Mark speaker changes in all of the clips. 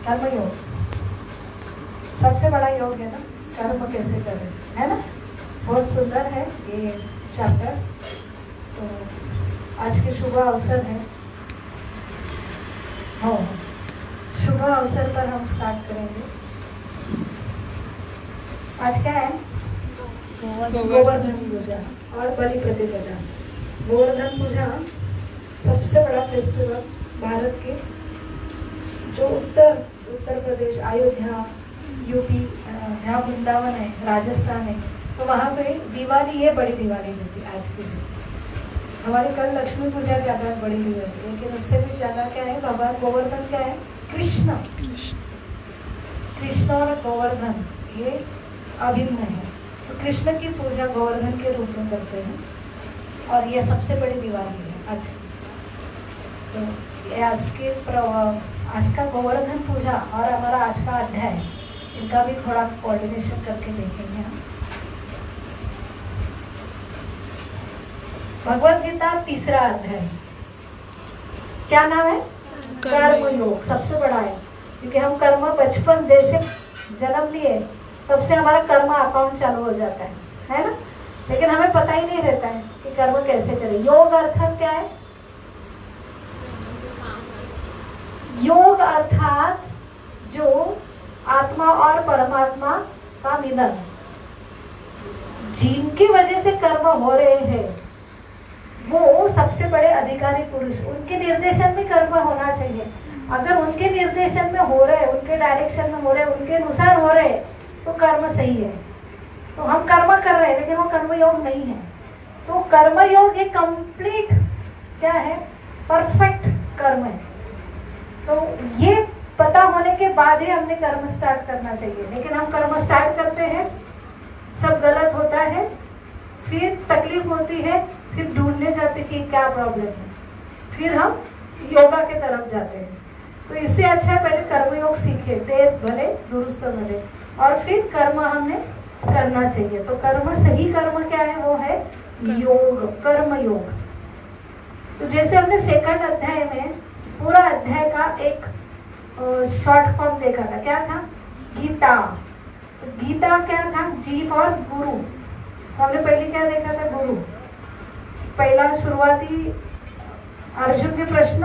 Speaker 1: कर्म योग सबसे बड़ा योग है ना, कर्म कैसे करें, है ना। बहुत सुंदर है ये चैप्टर। तो आज के शुभ अवसर है, हो शुभ अवसर पर हम स्टार्ट करेंगे। आज क्या है? गोवर्धन पूजा और बलि प्रतिपदा। गोवर्धन पूजा सबसे बड़ा फेस्टिवल भारत के, जो उत्तर प्रदेश, अयोध्या, यूपी, जहाँ वृंदावन है, राजस्थान है, तो वहाँ पे दिवाली है, बड़ी दिवाली होती है आज के दिन। हमारे कल लक्ष्मी पूजा ज़्यादा बड़ी हुई होती है, लेकिन उससे भी ज़्यादा क्या है, भगवान गोवर्धन क्या है? कृष्ण और गोवर्धन ये अभिन्न है। तो कृष्ण की पूजा गोवर्धन के रूप में करते हैं, और ये सबसे बड़ी दिवाली है आज। तो आज का गोवर्धन पूजा और हमारा आज का अध्याय, इनका भी थोड़ा कोऑर्डिनेशन करके देखेंगे हम। भगवद गीता तीसरा अध्याय, क्या नाम है? कर्म योग। सबसे बड़ा है, क्योंकि हम कर्म बचपन जैसे जन्म लिए तब से हमारा कर्म अकाउंट चालू हो जाता है ना। लेकिन हमें पता ही नहीं रहता है कि कर्म कैसे करें। योग अर्थात क्या है? योग अर्थात जो आत्मा और परमात्मा का मिलन, जिनकी वजह से कर्म हो रहे हैं, वो सबसे बड़े अधिकारी पुरुष, उनके निर्देशन में कर्म होना चाहिए। अगर उनके निर्देशन में हो रहे, उनके डायरेक्शन में हो रहे, उनके अनुसार हो रहे, तो कर्म सही है। तो हम कर्म कर रहे हैं, लेकिन वो कर्म योग नहीं है। तो कर्म योग एक कंप्लीट क्या है? परफेक्ट कर्म है। तो ये पता होने के बाद ही हमने कर्म स्टार्ट करना चाहिए। लेकिन हम कर्म स्टार्ट करते हैं, सब गलत होता है, फिर तकलीफ होती है, फिर ढूंढने जाते कि क्या प्रॉब्लम है, फिर हम योगा के तरफ जाते हैं। तो इससे अच्छा है पहले कर्म योग सीखे, देश भले दुरुस्त भले, और फिर कर्म हमने करना चाहिए। तो कर्म, सही कर्म क्या है? वो है योग, कर्म योग। तो जैसे हमने सेकंड अध्याय में पूरा अध्याय का एक शॉर्ट फॉर्म देखा था, क्या था? गीता। तो गीता क्या था? जी फॉर गुरु। हमने पहले क्या देखा था? गुरु। पहला शुरुआती अर्जुन के प्रश्न,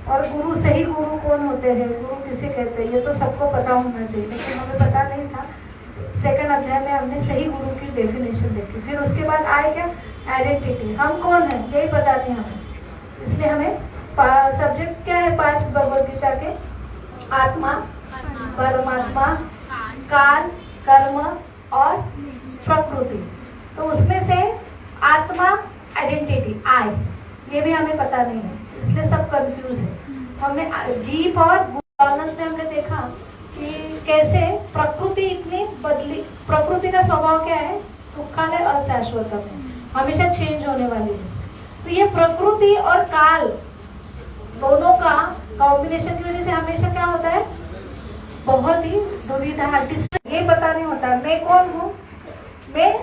Speaker 1: और गुरु, सही गुरु कौन होते हैं, गुरु किसे कहते हैं, ये तो सबको पता होना चाहिए, लेकिन हमें पता नहीं था। सेकंड अध्याय में हमने सही गुरु की डेफिनेशन देखी। फिर उसके बाद आए क्या? आइडेंटिटी, हम कौन है यही पता नहीं हमें, इसलिए हमें सब्जेक्ट क्या है 5 भगवद गीता के? आत्मा, परमात्मा, काल, कर्म और प्रकृति। तो उसमें से आत्मा, आइडेंटिटी, आई, ये भी हमें पता नहीं है, इसलिए सब कंफ्यूज है। हमने जीव और गुणस में हमने देखा कि कैसे प्रकृति इतनी बदली। प्रकृति का स्वभाव क्या है? दुखालय, अशाश्वतम है, हमेशा चेंज होने वाली है। तो ये प्रकृति और काल दोनों का कॉम्बिनेशन की वजह से हमेशा क्या होता है? बहुत ही दुविधा, ये पता नहीं होता मैं कौन हूँ, मैं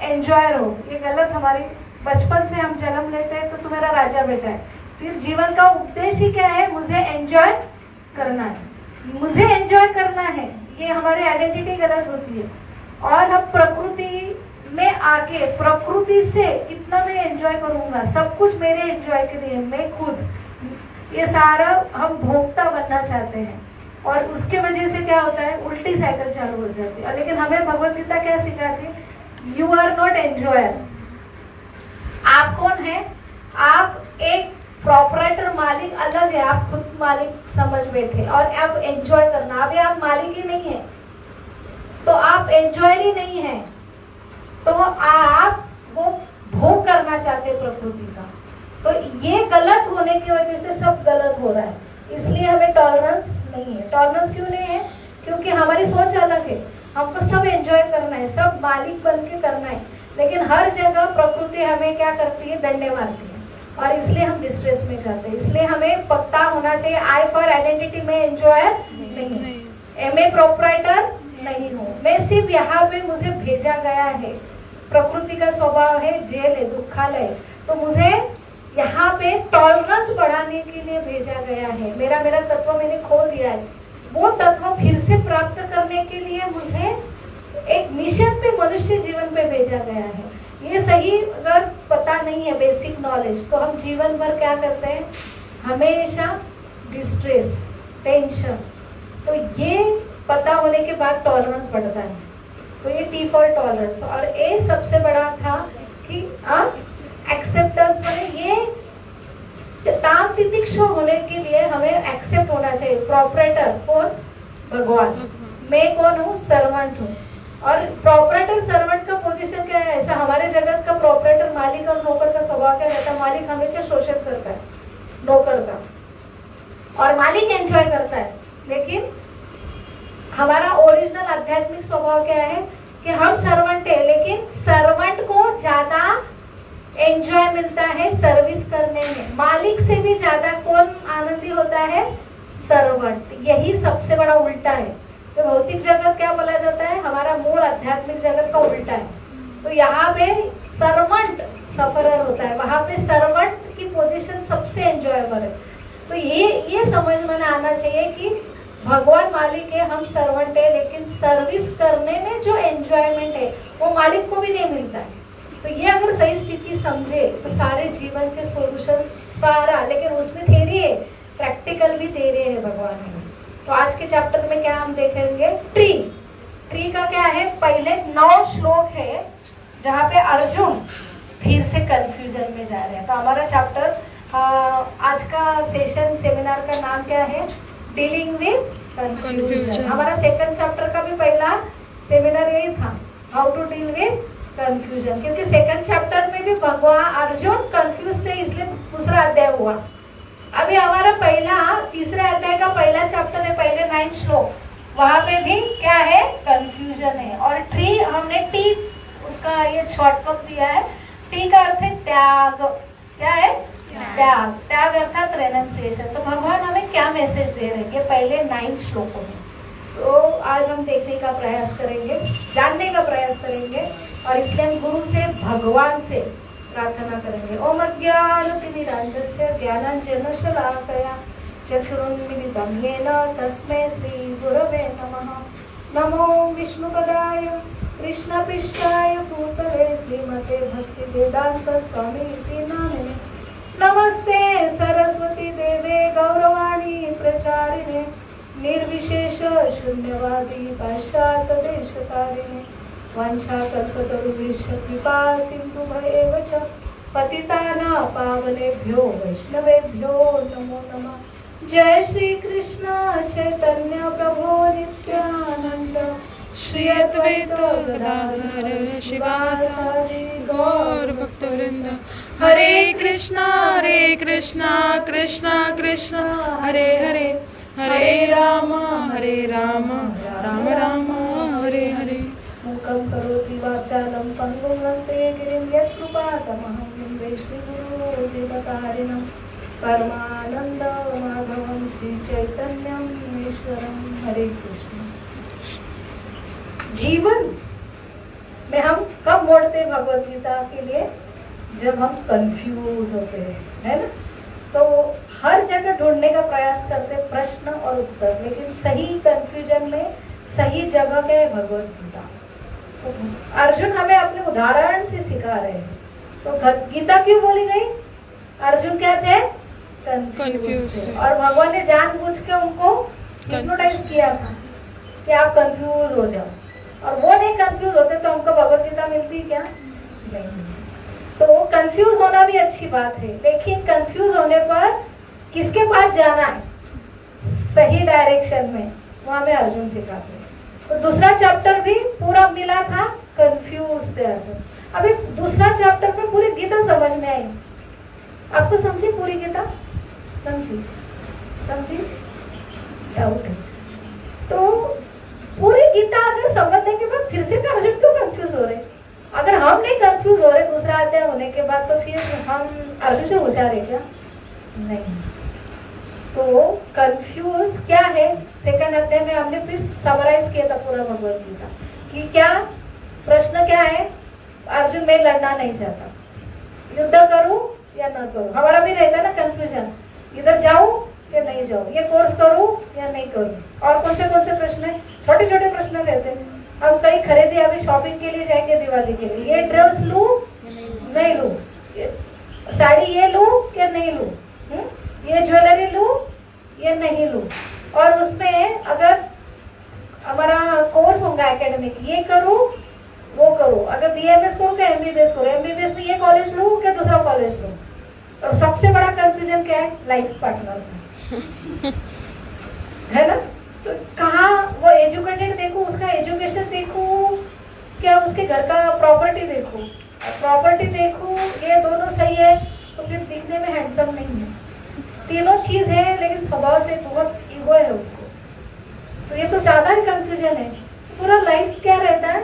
Speaker 1: एंजॉयर हूँ। ये गलत, हमारी बचपन से हम जन्म लेते हैं तो तुम्हारा राजा बेटा है, फिर जीवन का उद्देश्य ही क्या है? मुझे एंजॉय करना है, मुझे एंजॉय करना है, ये हमारी आइडेंटिटी गलत होती है। और हम प्रकृति में आके प्रकृति से कितना मैं एंजॉय करूंगा, सब कुछ मेरे एंजॉय के लिए, मैं खुद, ये सारा हम भोक्ता बनना चाहते हैं, और उसके वजह से क्या होता है? उल्टी साइकिल चालू हो जाती है। लेकिन हमें भगवद गीता क्या सिखाती है? You are not enjoyer. आप कौन है? आप एक प्रॉपराइटर, मालिक अलग है, आप खुद मालिक समझ बैठे, और आप एंजॉय करना, अभी आप मालिक ही नहीं है, तो आप एंजॉयर ही नहीं है, तो आप वो भोग करना चाहते प्रकृति का। तो ये गलत होने की वजह से सब गलत हो रहा है। इसलिए हमें टॉलरेंस नहीं है। टॉलरेंस क्यों नहीं है? क्योंकि हमारी सोच अलग है, हमको सब एंजॉय करना है, सब मालिक बन के करना है। लेकिन हर जगह प्रकृति हमें क्या करती है? डंडे मारती है, और इसलिए हम डिस्ट्रेस में जाते हैं। इसलिए हमें पक्का होना चाहिए, आई फॉर आइडेंटिटी में एंजॉयर नहीं, एम प्रोपराइटर नहीं हूँ, मैं सिर्फ यहाँ पे मुझे भेजा गया है। प्रकृति का स्वभाव है जेल है, दुखालय, तो मुझे यहाँ पे टॉलरेंस बढ़ाने के लिए भेजा गया है। मेरा तत्व मैंने खो दिया है, वो तत्व उसे प्राप्त करने के लिए मुझे एक मिशन पे मनुष्य जीवन पे भेजा गया है। ये सही अगर पता नहीं है बेसिक नॉलेज, तो हम जीवन भर क्या करते हैं, हमेशा डिस्ट्रेस, टेंशन। तो ये पता होने के बाद टॉलरेंस बढ़ता है। तो ये टी फॉर टॉलरेंस, और ये सबसे बड़ा था कि एक्सेप्टेंस में ये ताम तितिक्षा होने के लिए हमें एक्सेप्ट होना चाहिए। प्रोपरेटर कौन? भगवान। मैं कौन हूँ? सर्वेंट हूँ। और प्रोपरेटर सर्वेंट का पोजीशन क्या है? ऐसा हमारे जगत का प्रोपरेटर मालिक और नौकर का स्वभाव क्या रहता है? मालिक हमेशा शोषण करता है नौकर का, और मालिक एंजॉय करता है। लेकिन हमारा ओरिजिनल आध्यात्मिक स्वभाव क्या है कि हम सर्वेंट है, लेकिन सर्वेंट को ज्यादा एंजॉय मिलता है सर्विस करने में। मालिक से भी ज्यादा कौन आनंदी होता है? सर्वेंट। यही सबसे बड़ा उल्टा है। तो भौतिक जगत क्या बोला जाता है? हमारा मूल आध्यात्मिक जगत का उल्टा है। तो यहाँ पे सर्वेंट सफरर होता है, वहां पे सर्वेंट की पोजीशन सबसे एंजॉयबल है। तो ये समझ में आना चाहिए कि भगवान मालिक है, हम सर्वेंट है, लेकिन सर्विस करने में जो एंजॉयमेंट है वो मालिक को भी नहीं मिलता है। तो ये अगर सही स्थिति समझे तो सारे जीवन के सॉल्यूशन सारा, लेकिन उसमें थेरी है, प्रैक्टिकल भी दे रहे हैं भगवान ने। तो आज के चैप्टर में क्या हम देखेंगे? ट्री। ट्री का क्या है? पहले 9 श्लोक है जहाँ पे अर्जुन फिर से कंफ्यूजन में जा रहे हैं। तो हमारा चैप्टर आज का सेशन सेमिनार का नाम क्या है? Dealing with confusion. हमारा सेकंड चैप्टर का भी पहला सेमिनार यही था, how to deal with confusion. क्योंकि सेकंड चैप्टर में भी भगवान अर्जुन कंफ्यूज थे, इसलिए दूसरा अध्याय हुआ। अभी हमारा तीसरे अध्याय का पहला चैप्टर है, पहले 9 श्लोक, वहां पे भी क्या है? कंफ्यूजन है। और ट्री हमने टी उसका ये शॉर्टकट दिया है। टी का अर्थ है त्याग। क्या है? त्याग। त्याग अर्थात रेनंसिएशन। तो भगवान हमें क्या मैसेज दे रहे हैं पहले 9 श्लोकों में? तो आज हम देखने का प्रयास करेंगे, जानने का प्रयास करेंगे, और इसलिए हम गुरु से, भगवान से प्रार्थना करेंगे। ओम अज्ञानतिमिरान्धस्य ज्ञानाञ्जनशलाकया चक्षुरुन्मीलितं येन तस्मै श्रीगुरवे नमः। नमो विष्णुपदाय कृष्णपृष्ठाय भूतले श्रीमते भक्तिवेदान्त स्वामी नामिने। नमस्ते सरस्वती देवे गौरवाणी प्रचारिणे निर्विशेष शून्यवादी पाश्चात्य देशकारिणे वाञ्छाकल्पतरुभ्यश्च कृपा सिन्धुभ्येव च पतितानां पावनेभ्यो वैष्णवेभ्यो नमो नमः। जय श्री कृष्ण चैतन्य प्रभु नित्यानंद
Speaker 2: श्री अद्वैत गदाधर शिवासादि गौर भक्तवृंद। हरे कृष्णा कृष्णा कृष्णा हरे हरे, हरे राम राम राम हरे हरे।
Speaker 1: मूकं करोति वाचालं पङ्गुं लङ्घयते गिरिं यत्कृपातमहं वन्दे श्रीगुरुदेवतारिणं परमानन्दमाधवं श्रीचैतन्यं ईश्वरं। हरे कृष्ण। जीवन में हम कब मोड़ते भगवत गीता के लिए? जब हम कंफ्यूज होते हैं, है ना? तो हर जगह ढूंढने का प्रयास करते प्रश्न और उत्तर, लेकिन सही कंफ्यूजन में सही जगह क्या है? भगवत गीता। तो अर्जुन हमें अपने उदाहरण से सिखा रहे हैं। तो गीता क्यों बोली गई? अर्जुन क्या थे? कंफ्यूज थे। और भगवान ने जानबूझ के उनको हिप्नोटाइज किया था कि आप कंफ्यूज हो जाओ, और वो नहीं कंफ्यूज होते तो हमको भगवत गीता मिलती क्या? नहीं। तो कंफ्यूज होना भी अच्छी बात है, लेकिन कंफ्यूज होने पर किसके पास जाना है? सही डायरेक्शन में, वो हमें अर्जुन सिखाते हैं। तो दूसरा चैप्टर भी पूरा मिला था, कंफ्यूज थे अर्जुन। अभी दूसरा चैप्टर में पूरी गीता समझ में आई। आपको समझी पूरी गीता? समझी? डाउट है तो पूरी गीता अगर समझने के बाद फिर से अर्जुन क्यों कंफ्यूज हो रहे? अगर हम नहीं कंफ्यूज हो रहे दूसरा अध्याय होने के बाद, तो फिर हम अर्जुन से होशियार है क्या? नहीं। तो कंफ्यूज क्या है? सेकंड अध्याय में हमने फिर समराइज किया था पूरा भगवत गीता कि क्या प्रश्न क्या है? अर्जुन मैं लड़ना नहीं चाहता, युद्ध करूं या न करूं? हमारा भी रहता है ना कंफ्यूजन, इधर जाऊं या नहीं जाऊँ, ये कोर्स करूँ या नहीं करूँ। और कौन से प्रश्न है, छोटे छोटे प्रश्न रहते हैं। हम कहीं खरीदी, अभी शॉपिंग के लिए जाएंगे दिवाली के लिए, ये ड्रेस लूँ नहीं लूँ, साड़ी ये लूँ या नहीं लूँ, ये ज्वेलरी लूँ या नहीं लूँ। और उसमें अगर हमारा कोर्स होगा एकेडमिक, ये करूँ वो करूँ, अगर BMS करूँ क्या MBBS करूँ, MBBS में ये कॉलेज लूँ क्या दूसरा कॉलेज लूँ। और सबसे बड़ा कंफ्यूजन क्या है, लाइफ पार्टनर है ना। तो कहाँ वो एजुकेटेड देखूँ, उसका एजुकेशन देखूँ क्या उसके घर का प्रॉपर्टी देखूँ। प्रॉपर्टी देखूँ ये दोनों सही है तो फिर दिखने में हैंडसम नहीं है, तीनों चीज है लेकिन स्वभाव से बहुत ईगो है उसको, तो ये तो ज्यादा ही कंफ्यूजन है। पूरा लाइफ क्या रहता है,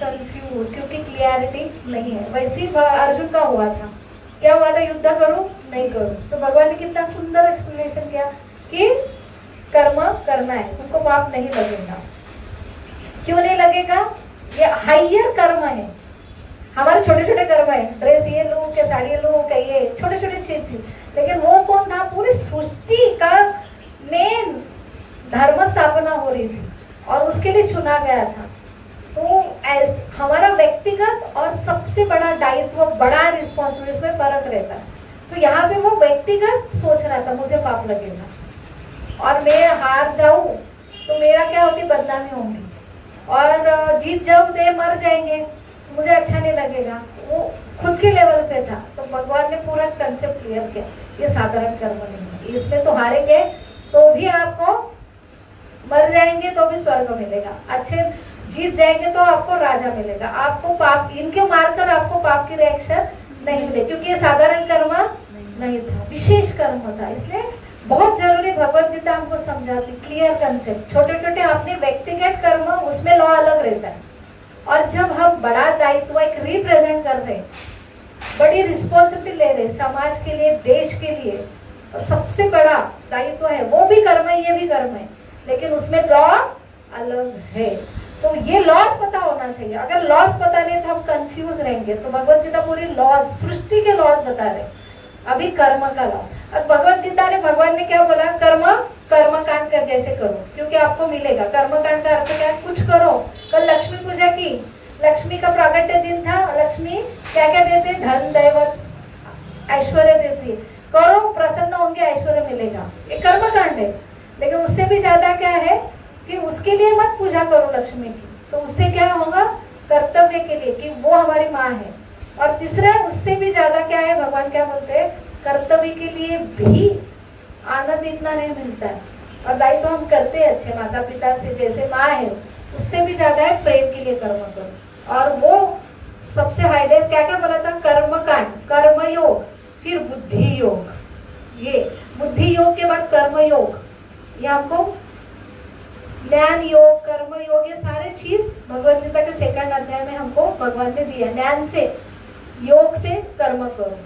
Speaker 1: कंफ्यूज, क्योंकि क्लियरिटी नहीं है। वैसे ही अर्जुन का हुआ था, क्या हुआ था, युद्ध करूं नहीं करूं। तो भगवान ने कितना सुंदर एक्सप्लेनेशन किया कि कर्म करना है, तुमको पाप नहीं लगेगा। क्यों नहीं लगेगा, ये हाइयर कर्म है, हमारे छोटे छोटे कर्म है, ड्रेस ये लूं क्या साड़ी लूं क्या, ये छोटे छोटे चीज। लेकिन वो कौन था, पूरी सृष्टि का मेन धर्म स्थापना हो रही थी और उसके लिए चुना गया था। तो हमारा व्यक्तिगत और सबसे बड़ा दायित्व, बड़ा रिस्पॉन्सिबिलिटी में फर्क रहता है। तो यहाँ पे वो व्यक्तिगत सोच रहा था मुझे पाप लगेगा और मैं हार जाऊं तो मेरा क्या होती, बदनामी होंगी, और जीत जाऊं तो मर जाएंगे, मुझे अच्छा नहीं लगेगा। वो खुद के लेवल पे था। तो भगवान ने पूरा कंसेप्ट क्लियर किया, ये साधारण कर्म नहीं है, इसमें तो हारेंगे तो भी आपको, मर जाएंगे तो भी स्वर्ग मिलेगा, अच्छे जीत जाएंगे तो आपको राजा मिलेगा, आपको पाप, इनके मारकर आपको पाप की रिएक्शन नहीं मिले, क्योंकि ये साधारण कर्म नहीं था, विशेष कर्म था। इसलिए बहुत जरूरी, भगवत गीता हमको समझाती क्लियर कंसेप्ट। छोटे छोटे अपने व्यक्तिगत कर्म, उसमें लॉ अलग रहता है, और जब हम बड़ा दायित्व एक रिप्रेजेंट कर रहे, बड़ी रिस्पॉन्सिबिलिटी ले रहे समाज के लिए, देश के लिए, तो सबसे बड़ा दायित्व है, वो भी कर्म है ये भी कर्म है, लेकिन उसमें लॉ अलग है। तो ये लॉस पता होना चाहिए, अगर लॉस पता नहीं तो हम कंफ्यूज रहेंगे। तो भगवत गीता पूरी लॉस, सृष्टि के लॉस बता रहे, अभी कर्म का लॉ। और भगवत गीता ने, भगवान ने क्या बोला, कर्म कांड कर जैसे करो क्योंकि आपको मिलेगा। कर्म कांड का अर्थ क्या है, कुछ करो। कल लक्ष्मी पूजा की, लक्ष्मी का प्रागट्य दिन था, लक्ष्मी क्या क्या देते, धन दैवत ऐश्वर्य देती, करो प्रसन्न होंगे, ऐश्वर्य मिलेगा, ये कर्म कांड है। लेकिन उससे भी ज्यादा क्या है कि उसके लिए मत पूजा करो लक्ष्मी की, तो उससे क्या होगा, कर्तव्य के लिए कि वो हमारी माँ है। और तीसरा, उससे भी ज्यादा क्या है, भगवान क्या बोलते हैं, कर्तव्य के लिए भी आनंद इतना नहीं मिलता है, और दायित्व तो हम करते हैं अच्छे माता पिता से, जैसे माँ है, उससे भी ज्यादा है प्रेम के लिए कर्म करो। और वो सबसे हाईलाइट क्या क्या बोला था, कर्म कांड, कर्म योग, फिर बुद्धि योग। ये बुद्धि योग के बाद कर्म योग, ये हमको ज्ञान योग, कर्म योग, ये सारे चीज भगवत गीता के सेकंड अध्याय में हमको भगवान ने दिया। ज्ञान से, योग से कर्म करो,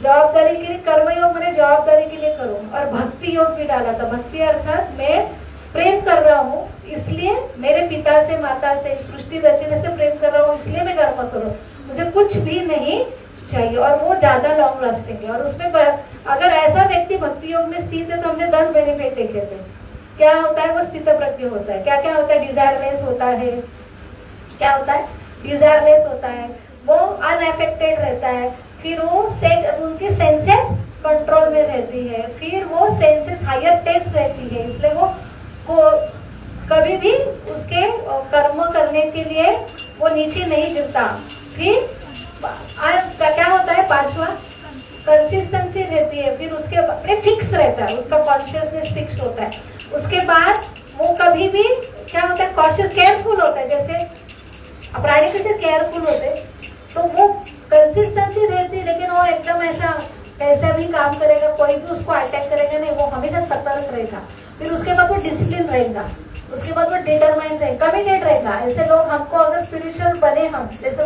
Speaker 1: जवाबदारी के लिए कर्म योग मैंने जवाबदारी के लिए करो, और भक्ति योग भी डाला था। भक्ति अर्थात मैं प्रेम कर रहा हूँ, इसलिए मेरे पिता से, माता से, सृष्टि रचने से प्रेम कर रहा हूँ, इसलिए मैं कर्म करूँ, मुझे कुछ भी नहीं चाहिए, और वो ज्यादा लॉन्ग लास्टिंग है। और उसमें अगर ऐसा व्यक्ति भक्ति योग में स्थित है तो हमने 10 बेनिफिट देखे थे। क्या होता है, वो स्थित प्रज्ञ होता है। क्या क्या होता है, डिजायरलेस होता है, क्या होता है, डिजायरलेस होता है, वो अनअफेक्टेड रहता है, फिर वो उनकी सेंसेस कंट्रोल में रहती है, फिर वो सेंसेस हायर टेस्ट रहती है, इसलिए वो कभी भी उसके कर्म करने के लिए वो नीचे नहीं गिरता। फिर क्या होता है, पांचवा, कंसिस्टेंसी रहती है, फिर उसके अपने फिक्स रहता है, उसका कॉन्शियसनेस फिक्स होता है। उसके बाद वो कभी भी क्या होता है, कॉशियस, केयरफुल होता है, जैसे प्राणी कैसे केयरफुल होते, तो वो कंसिस्टेंसी रहती है, लेकिन वो एकदम ऐसा कैसा भी काम करेगा, कोई भी उसको अटैक करेगा नहीं, वो हमेशा सतर्क रहेगा। फिर उसके बाद वो डिसिप्लिन रहेगा, उसके बाद वो डिटरमाइन रहेगा, कमिटेड रहेगा। ऐसे लोग हमको अगर स्पिरिचुअल बने, हम जैसे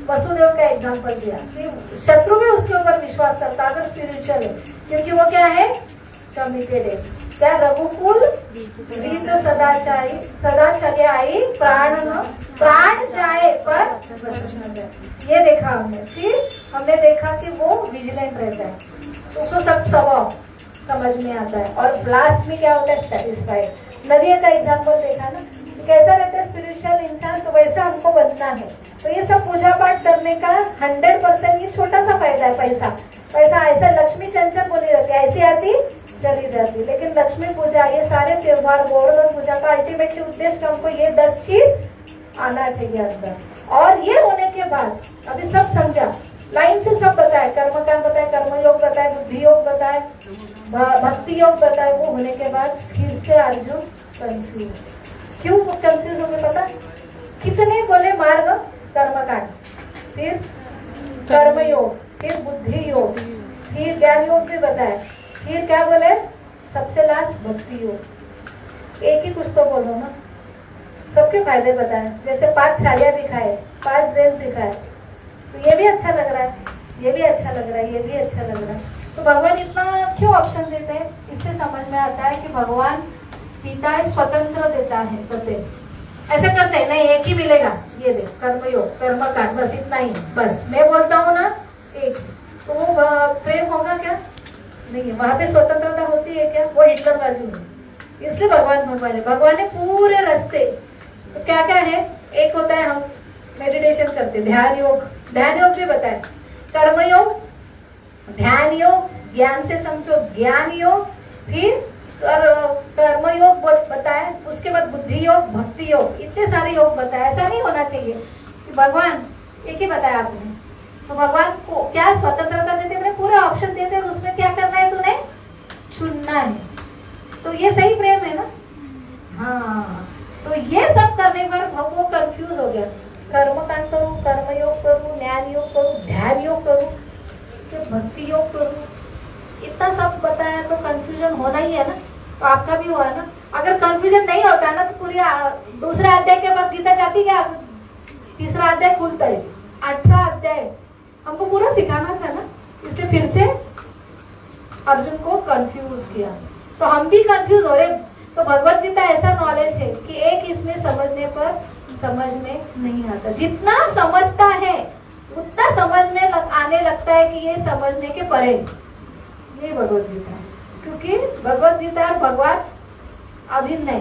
Speaker 1: वसुदेव का एग्जांपल दिया, शत्रु भी उसके ऊपर विश्वास करता अगर स्पिरिचुअल है, क्योंकि वो क्या है, कमिटेड है। क्या, रघुकुल रीत सदा आई, प्राण जाए पर ये देखा हमने। फिर हमने देखा कि वो विजिलेंट रहता है, तो उसको सब स्वभाव समझ में आता है, और लास्ट में क्या होता है, सेटिस्फाइड। नदिया का एग्जाम्पल देखा ना, कैसा रहता है स्पिरिचुअल इंसान, तो वैसा हमको बनना है। तो ये सब पूजा पाठ करने का 100% ये छोटा सा फायदा है। पैसा ऐसा लक्ष्मी चंचल बोली जाती है, ऐसी आती चली जाती, लेकिन लक्ष्मी पूजा, ये सारे त्योहार, गोवर्धन पूजा का अल्टीमेटली उद्देश्य हमको ये 10 चीज आना चाहिए अंदर। और ये होने के बाद अभी सब समझा, लाइन से सब बताए, कर्मकांड बताए, कर्मयोग बताए, बुद्धि योग बताए, भक्ति योग बताए। वो होने के बाद फिर से अर्जुन कंफ्यूज। क्यों कंफ्यूज हो गए पता? कितने बोले मार्ग, कर्मकांड, फिर कर्मयोग, फिर बुद्धि योग, फिर ज्ञान योग भी बताए, फिर क्या बोले सबसे लास्ट भक्ति योग। एक ही कुछ तो बोलो ना, सबके फायदे बताए। जैसे 5 साड़ियाँ दिखाए, 5 ड्रेस दिखाए, तो ये भी अच्छा लग रहा है, ये भी अच्छा लग रहा है, ये भी अच्छा लग रहा है। तो भगवान इतना क्यों ऑप्शन देते हैं? इससे समझ में आता है कि भगवान पिता है, स्वतंत्र देता है। बते ऐसे करते हैं नहीं, एक ही मिलेगा, ये दे कर्मयोग, कर्मकांड, बस इतना ही, बस मैं बोलता हूँ ना एक, तो वो प्रेम होगा क्या? नहीं, वहां पे स्वतंत्रता होती है क्या? वो हिटलर बाजू में। इसलिए भगवान ने पूरे रास्ते, तो क्या क्या है, एक होता है हम मेडिटेशन करते, ध्यान योग भी बताए, कर्मयोग, ध्यान योग, ज्ञान से समझो ज्ञान योग, फिर कर्मयोग बताए, उसके बाद बुद्धि योग, भक्ति योग, इतने सारे योग बताए। ऐसा नहीं होना चाहिए कि भगवान एक ही बताया आपने। तो भगवान को क्या स्वतंत्रता देते हैं, पूरे ऑप्शन देते हैं, उसमें क्या करना है तूने, चुनना है। तो ये सही प्रेम है ना? हाँ, तो ये सब करने पर वो कंफ्यूज हो गया, कर्मकांड करूं, कर्मयोग करूं, ज्ञान योग करूं, ध्यान योग करूं, कि भक्ति योग करूं, इतना सब बताया तो कंफ्यूजन होना ही है ना। तो आपका भी हुआ ना? अगर कंफ्यूजन नहीं होता ना तो पूरी दूसरे अध्याय के बाद गीता जाती क्या? तीसरा अध्याय खुलता है, 8वां अध्याय हमको पूरा सिखाना था ना, इसलिए फिर से अर्जुन को कंफ्यूज किया। तो हम भी कंफ्यूज हो रहे। तो भगवत गीता ऐसा नॉलेज है कि एक इसमें समझने पर समझ में नहीं आता, जितना समझता है उतना समझ में आने लगता है कि ये समझने के परे। ये भगवत गीता है, क्योंकि भगवत गीता और भगवान अभिन्न है।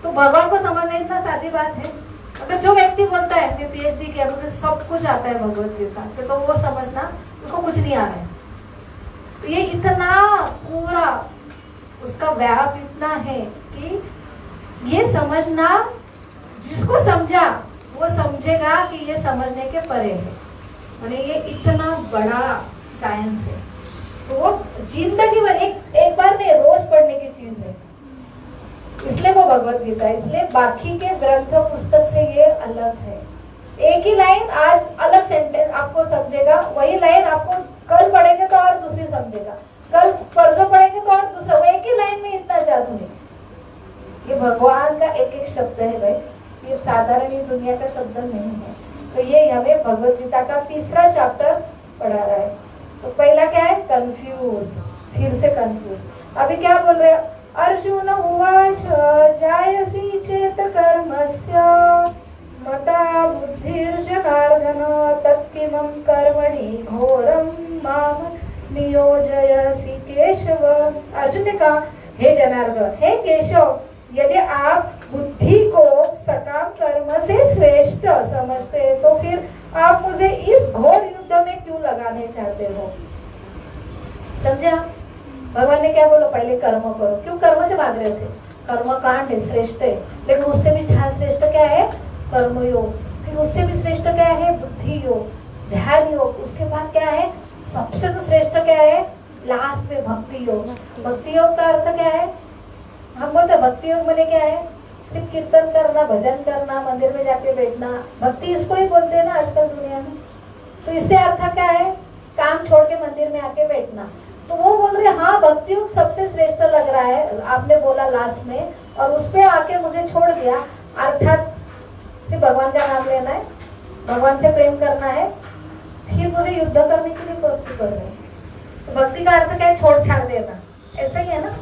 Speaker 1: तो भगवान को समझना इतना सादी बात है। अगर जो व्यक्ति बोलता है मैं PhD किया, मुझे सब कुछ आता है भगवत गीता, तो वो समझना उसको कुछ नहीं आ रहा है। तो ये इतना पूरा उसका व्याप इतना है कि ये समझना, जिसको समझा वो समझेगा कि ये समझने के परे है, माने ये इतना बड़ा साइंस है। तो वो जिंदगी भर एक बार नहीं, रोज पढ़ने की चीज है, इसलिए वो भगवत गीता है। इसलिए बाकी के ग्रंथ पुस्तक से ये अलग है। एक ही लाइन आज अलग सेंटेंस आपको समझेगा, वही लाइन आपको कल पढ़ेंगे तो और दूसरी समझेगा, कल परसों पढ़ेंगे तो और दूसरा, वो एक ही लाइन में इतना जादू है। ये भगवान का एक एक शब्द है भाई, ये साधारण ही दुनिया का शब्द नहीं है। तो ये हमें भगवत गीता का 3रा चैप्टर पढ़ा रहा है। तो पहला क्या है, कंफ्यूज, फिर से कंफ्यूज। अभी क्या बोल रहे हैं, अर्जुन उवाच जायसी चेत कर्मस्य मता बुद्धिर्जनार्दन तत्किमं कर्मणि घोरं माम नियोजयसि केशव। अर्जुन ने कहा, हे जनार्दन, हे केशव, यदि आप बुद्धि को सकाम कर्म से श्रेष्ठ समझते हैं तो फिर आप मुझे इस घोर युद्ध में क्यों लगाने चाहते हो? समझे आप? भगवान ने क्या बोला, पहले कर्म करो। क्यों कर्म से भाग रहे थे? कर्म कांड है, श्रेष्ठ है, लेकिन उससे भी श्रेष्ठ क्या है, कर्मयोग। फिर उससे भी श्रेष्ठ क्या है, बुद्धि योग, ध्यान योग। उसके बाद क्या है, सबसे तो श्रेष्ठ क्या है, लास्ट में भक्ति योग। भक्ति योग का अर्थ क्या है? हम बोलते भक्ति योग मैंने क्या है, सिर्फ कीर्तन करना, भजन करना, मंदिर में जाके बैठना, भक्ति इसको ही बोलते हैं ना आजकल दुनिया में। तो इससे अर्थ क्या है, काम छोड़ के मंदिर में आके बैठना। तो वो बोल रहे हाँ भक्ति योग सबसे श्रेष्ठ लग रहा है, आपने बोला लास्ट में, और उस पे आके मुझे छोड़ दिया, अर्थात फिर भगवान का नाम लेना है, भगवान से प्रेम करना है, फिर मुझे युद्ध करने के लिए प्रवृत्ति कर रहे हैं। तो भक्ति का अर्थ क्या है, छोड़ छाड़ देना। ऐसा ही है ना,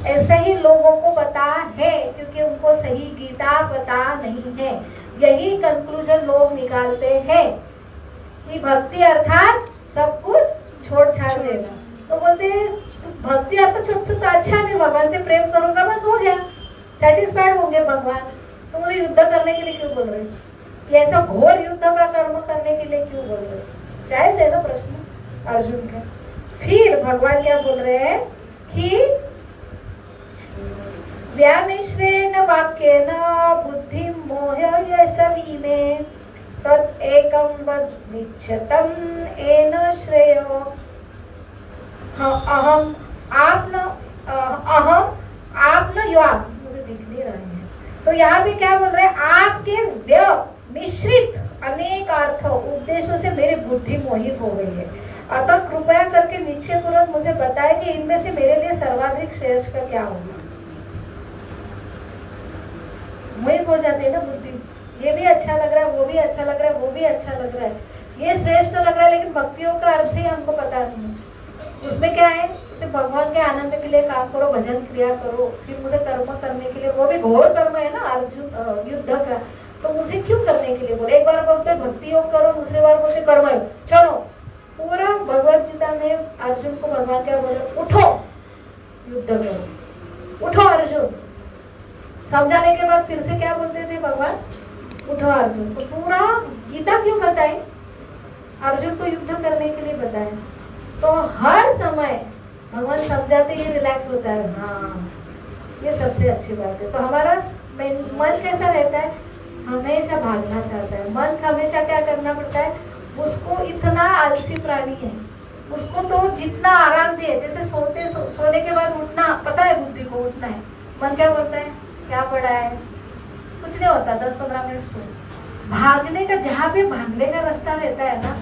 Speaker 1: ऐसा ही लोगों को पता है, क्योंकि उनको सही गीता पता नहीं है। यही कंक्लूजन लोग निकालते हैं कि भक्ति अर्थात सब कुछ छोड़ छाड़ देना। तो बोलते भक्ति आता छोट छोट अच्छा मैं भगवान से प्रेम करूंगा बस हो गया, सेटिस्फाइड होंगे भगवान, तो मुझे युद्ध करने के लिए क्यों बोल रहे हो? ये ऐसा घोर युद्ध का कर्म करने के लिए क्यों बोल रहे हो? जायज है ना प्रश्न अर्जुन का। फिर भगवान क्या बोल रहे हैं कि व्यामिश्रेण वाक्येन बुद्धि मोह्य समीमे तत् एकं वज्निच्छतं येन श्रेयो। अहम आप न यो आप मुझे दिख नहीं रहा है। तो यहाँ पे क्या बोल रहे हैं, आपके मिश्रित अनेक अर्थ उद्देश्यों से मेरी बुद्धि मोहित हो गई है, अतः कृपया करके निश्चय पूर्वक मुझे बताएं कि इनमें से मेरे लिए सर्वाधिक श्रेष्ठ का क्या होगा। मोहित हो जाते है ना बुद्धि, ये भी अच्छा लग रहा है, वो भी अच्छा लग रहा है, वो भी अच्छा लग रहा है, ये श्रेष्ठ लग रहा है, लेकिन भक्तियों का अर्थ ही हमको पता नहीं है। उसमें क्या है, उसे भगवान के आनंद के लिए काम करो, भजन क्रिया करो, फिर मुझे कर्म करने के लिए, वो भी घोर कर्म है ना अर्जुन युद्ध का, तो मुझे क्यों करने के लिए बोले? एक बार बोलते भक्ति योग करो, दूसरी बार बोलते कर्म योग। चलो पूरा भगवत गीता में अर्जुन को भगवान क्या बोले, उठो युद्ध करो, उठो अर्जुन। समझाने के बाद फिर से क्या बोलते थे भगवान, उठो अर्जुन। तो पूरा गीता क्यों बताए? अर्जुन को युद्ध करने के लिए बताए। तो हर समय भगवान समझाते ही रिलैक्स होता है, हाँ ये सबसे अच्छी बात है। तो हमारा मन कैसा रहता है, हमेशा भागना चाहता है। मन हमेशा क्या करना पड़ता है, उसको इतना आलसी प्राणी है, उसको तो जितना आराम दे, जैसे सोने के बाद उठना, पता है बुद्धि को उठना है, मन क्या बोलता है, क्या पड़ा है, कुछ नहीं होता, 10-15 मिनट सो। भागने का, जहाँ पे भागने का रास्ता रहता है ना,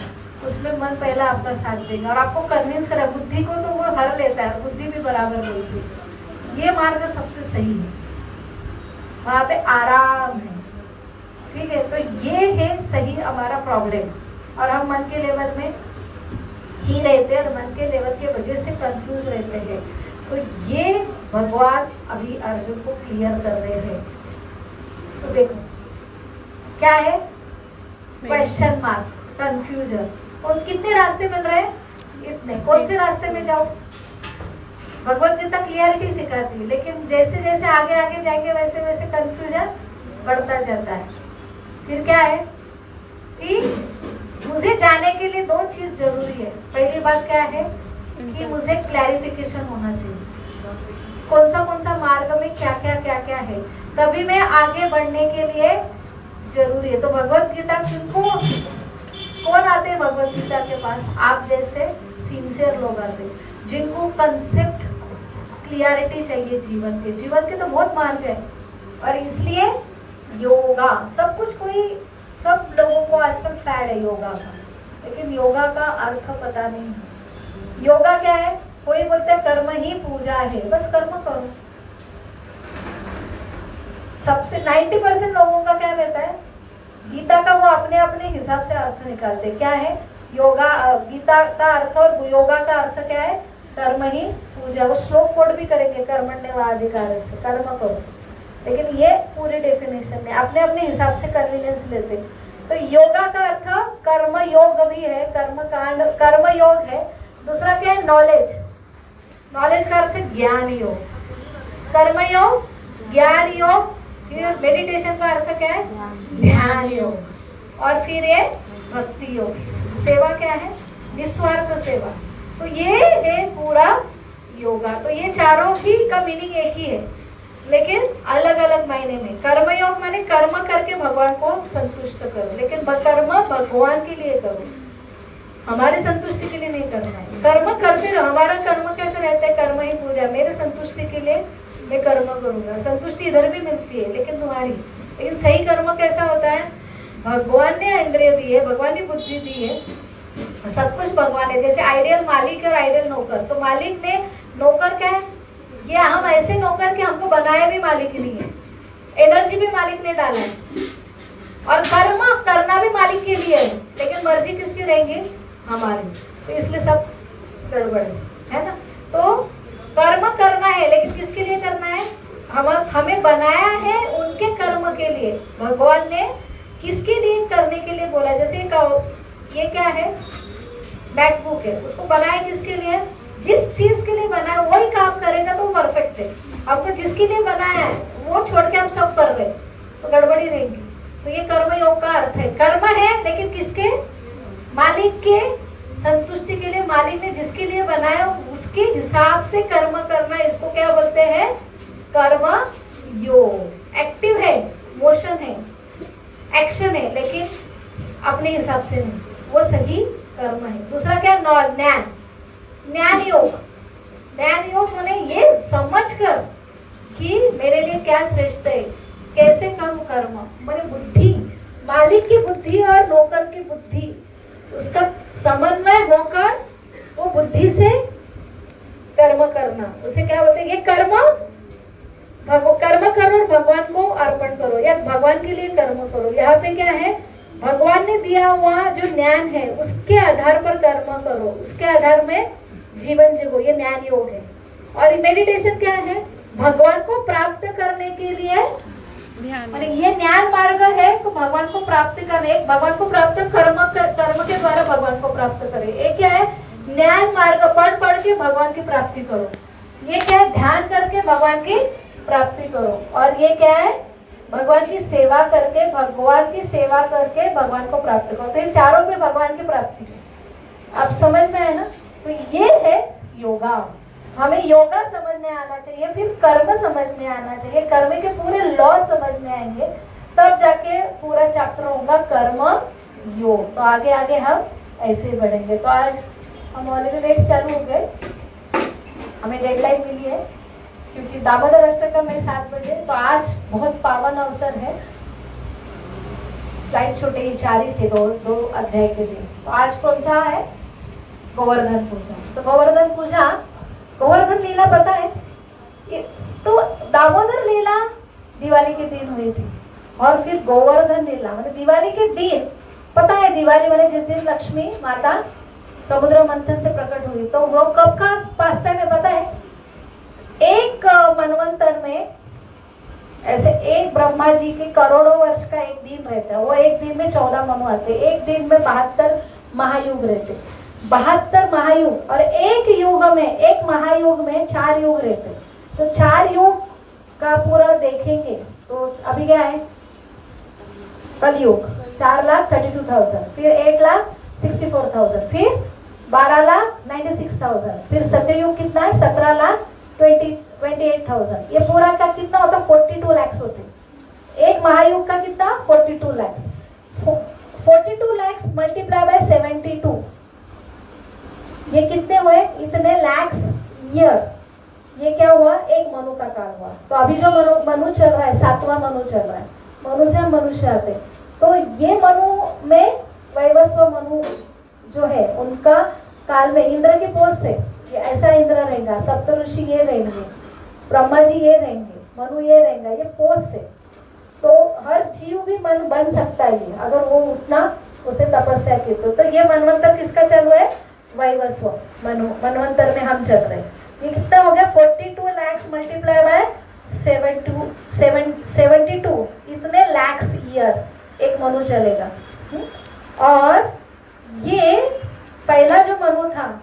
Speaker 1: उसमें मन पहला आपका साथ देगा और आपको कन्विंस करा। बुद्धि को तो वो हर लेता है, बुद्धि भी बराबर बोलती है, ये मार्ग सबसे सही है, वहां पे आराम है, ठीक है। तो ये है सही हमारा प्रॉब्लम, और हम मन के लेवल में ही रहते हैं और मन के लेवल के वजह से कंफ्यूज रहते हैं। तो ये भगवान अभी अर्जुन को क्लियर कर रहे हैं। तो देखो क्या है, क्वेश्चन मार्क, कंफ्यूजन। और कितने रास्ते मिल रहे हैं, इतने। कौन से रास्ते में जाओ? भगवत गीता क्लियरिटी सिखाती है, लेकिन जैसे जैसे आगे आगे जाएंगे वैसे वैसे कंफ्यूजन बढ़ता जाता है। फिर क्या है कि मुझे जाने के लिए 2 चीज जरूरी है। पहली बात क्या है कि मुझे क्लैरिफिकेशन होना चाहिए, कौन सा मार्ग में क्या क्या है, तभी मैं आगे बढ़ने के लिए जरूरी है। तो भगवत गीता किनको, कौन आते हैं भगवत गीता के पास? आप जैसे सिंसियर लोग आते हैं, जिनको कंसेप्ट क्लियरिटी चाहिए जीवन के तो बहुत मार्ग है। और इसलिए योगा सब कुछ, सब लोगों को आजकल फैड है योगा का, लेकिन योगा का अर्थ पता नहीं है। योगा क्या है? कोई बोलता है कर्म ही पूजा है, बस कर्म करो। सबसे 90% लोगों का क्या रहता है, गीता का वो अपने अपने हिसाब से अर्थ निकालते। क्या है योगा, गीता का अर्थ और योगा का अर्थ क्या है, कर्म ही पूजा। वो श्लोक कोड भी करेंगे, कर्मण्येवाधिकार से, कर्म करो, लेकिन ये पूरी डेफिनेशन में अपने अपने हिसाब से कन्वीनियंस लेते। तो योगा का अर्थ कर्म योग भी है, कर्म योग है। दूसरा क्या है, नॉलेज। नॉलेज का अर्थ ज्ञान योग, कर्म योग, ज्ञान योग। फिर मेडिटेशन का अर्थ क्या है, ध्यान योग। और फिर ये भक्ति योग। सेवा क्या है, निस्वार्थ सेवा। तो ये है पूरा योगा। तो ये चारों की का मीनिंग एक ही है, लेकिन अलग अलग मायने में। कर्म योग माने कर्म करके भगवान को संतुष्ट करो, लेकिन कर्म भगवान के लिए करो, हमारे संतुष्टि के लिए नहीं करना है। कर्म करते रहो। हमारा कर्म कैसे रहता है, कर्म ही पूजा, मेरे संतुष्टि के लिए मैं कर्म करूंगा। संतुष्टि इधर भी मिलती है, लेकिन तुम्हारी। लेकिन सही कर्म कैसा होता है, भगवान ने इंद्रिय दी है, भगवान ने बुद्धि दी है, सब कुछ भगवान है। जैसे आइडियल मालिक और आइडियल नौकर। तो मालिक ने, नौकर क्या है, ये हम ऐसे नौकर के हमको बनाया भी मालिक नहीं है, एनर्जी भी मालिक ने डाला है, और कर्म करना भी मालिक के लिए है, लेकिन मर्जी किसकी रहेंगी, हमारी। तो इसलिए सब गड़बड़ है ना। तो कर्म करना है, लेकिन किसके लिए करना है, हमें बनाया है उनके कर्म के लिए। भगवान ने किसके लिए करने के लिए बोला। जैसे ये क्या है, मैकबुक है, उसको बनाया किसके लिए, जिस चीज के लिए बना है वही काम करेगा तो परफेक्ट है। आपको जिसके लिए बनाया है वो छोड़ के हम सब कर रहे तो गड़बड़ी रहेगी। तो ये कर्म योग का अर्थ है। कर्म है लेकिन किसके? मालिक के संतुष्टि के लिए। मालिक ने जिसके लिए बनाया उसके हिसाब से कर्म करना, इसको क्या बोलते हैं? कर्म योग। एक्टिव है, मोशन है, एक्शन है, लेकिन अपने हिसाब से नहीं, वो सही कर्म है। दूसरा क्या? ज्ञान। ज्ञान योग। ज्ञान योग मैंने ये समझ कर कि मेरे लिए क्या श्रेष्ठ है, कैसे करूं कर्म, मैंने बुद्धि, मालिक की बुद्धि और नौकर की बुद्धि, उसका समन्वय होकर वो बुद्धि से कर्म करना, उसे क्या बोलते हैं? ये कर्म करो और भगवान को अर्पण करो या भगवान के लिए कर्म करो। यहाँ पे क्या है? भगवान ने दिया हुआ जो ज्ञान है उसके आधार पर कर्म करो, उसके आधार में जीवन जीवो, ये ज्ञान योग है। और मेडिटेशन क्या है? भगवान को प्राप्त करने के लिए ध्यान, ये ज्ञान मार्ग है तो भगवान को प्राप्त करने, भगवान को प्राप्त कर्म के द्वारा भगवान को प्राप्त करे। एक क्या है? ज्ञान मार्ग, पढ़ के भगवान की प्राप्ति करो। ये क्या है? ध्यान करके भगवान की प्राप्ति करो। और ये क्या है? भगवान की सेवा करके, भगवान की सेवा करके भगवान को प्राप्त करो। तो ये चारों पे भगवान की प्राप्ति है। आप समझ में है ना? तो ये है योगा। हमें योगा समझ में आना चाहिए, फिर कर्म समझ में आना चाहिए, कर्म के पूरे लॉ समझ में आएंगे, तब जाके पूरा चैप्टर होगा कर्म योग। तो आगे आगे हम ऐसे बढ़ेंगे। तो आज हम ऑलरेडी लेट चालू हो गए, हमें डेडलाइन मिली है क्योंकि दामोदर अष्टकम है 7 बजे। तो आज बहुत पावन अवसर है। स्लाइड छोटे ही 4 ही थे, दो अध्याय के लिए। तो आज कौन सा है? गोवर्धन पूजा। तो गोवर्धन लीला पता है? तो दामोदर लीला दिवाली के दिन हुई थी और फिर गोवर्धन लीला मतलब दिवाली के दिन। पता है दिवाली वाले जिस दिन लक्ष्मी माता समुद्र मंथन से प्रकट हुई, तो वो कब का पास टाइम है पता है? एक मनवंतर में ऐसे एक ब्रह्मा जी के करोड़ों वर्ष का एक दिन रहता है। वो एक दिन में 14 मनु आते, एक दिन में 72 महायुग रहते, 72 महायुग। और एक युग में, एक महायुग में 4 युग रहते। तो 4 युग का पूरा देखेंगे तो अभी क्या है? कलयुग 4,32,000, फिर 8,64,000, फिर 12,96,000, फिर सत्ययुग कितना है? 17,28,000। ये पूरा का कितना होता? 42 लाख होते। एक महायुग का कितना? 42 लाख। 42 लाख मल्टीप्लाई बाय 72, ये कितने हुए? इतने लैक्स ईयर। ये क्या हुआ? एक मनु का काल हुआ। तो अभी जो मनु चल रहा है, 7वां मनु चल रहा है, मनु से हम मनुष्य आते। तो ये मनु में वैवस्व मनु जो है उनका काल में इंद्र की पोस्ट है, ये ऐसा इंद्र रहेगा, सप्तऋषि ये रहेंगे, ब्रह्मा जी ये रहेंगे, मनु ये रहेगा, ये पोस्ट है। तो हर जीव भी मन बन सकता है अगर वो उतना उसे तपस्या की। तो ये मनवंतर किसका चल रहा है? वैवस्व मनवंतर में हम चल रहे हैं। ये कितना हो गया? 42 लाख मल्टीप्लाई बाय 72, इतने लैक्स ईयर एक मनु चलेगा। और ये पहला जो मनु था